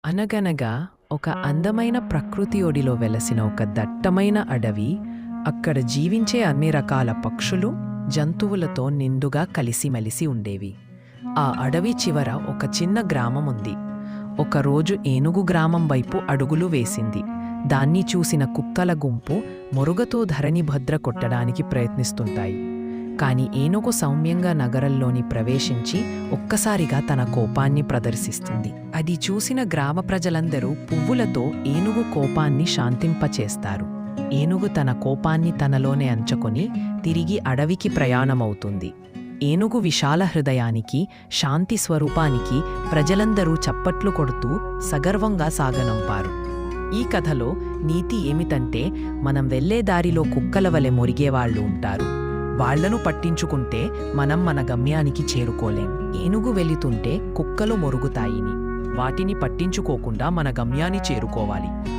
అనగనగా ఒక అందమైన ప్రకృతి ఒడిలో వెలసిన ఒక దట్టమైన అడవి, అక్కడ జీవించే అన్ని రకాల పక్షులు, జంతువులతో నిండుగా కలిసిమెలిసి ఉండేవి. ఆ అడవి చివర ఒక చిన్న గ్రామం ఉంది. ఒకరోజు ఏనుగు గ్రామం వైపు అడుగులు వేసింది. దాన్ని చూసిన కుక్కల గుంపు మొరుగతో ధరణి భద్ర కొట్టడానికి ప్రయత్నిస్తుంటాయి. కాని ఏనుగు సౌమ్యంగా నగరంలోని ప్రవేశించి ఒక్కసారిగా తన కోపాన్ని ప్రదర్శిస్తుంది. అది చూసిన గ్రామ ప్రజలందరూ పువ్వులతో ఏనుగు కోపాన్ని శాంతింపచేస్తారు. ఏనుగు తన కోపాన్ని తనలోనే అంచుకొని తిరిగి అడవికి ప్రయాణమవుతుంది. ఏనుగు విశాల హృదయానికి, శాంతి స్వరూపానికి ప్రజలందరూ చప్పట్లు కొడుతూ సగర్వంగా సాగనంపారు. ఈ కథలో నీతి ఏమిటంటే, మనం వెళ్లే దారిలో కుక్కల వలె మొరిగేవాళ్లు ఉంటారు. వాళ్లను పట్టించుకుంటే మనం మన గమ్యానికి చేరుకోలేం. ఏనుగు వెళుతుంటే కుక్కలు మొరుగుతాయిని, వాటిని పట్టించుకోకుండా మన గమ్యాన్ని చేరుకోవాలి.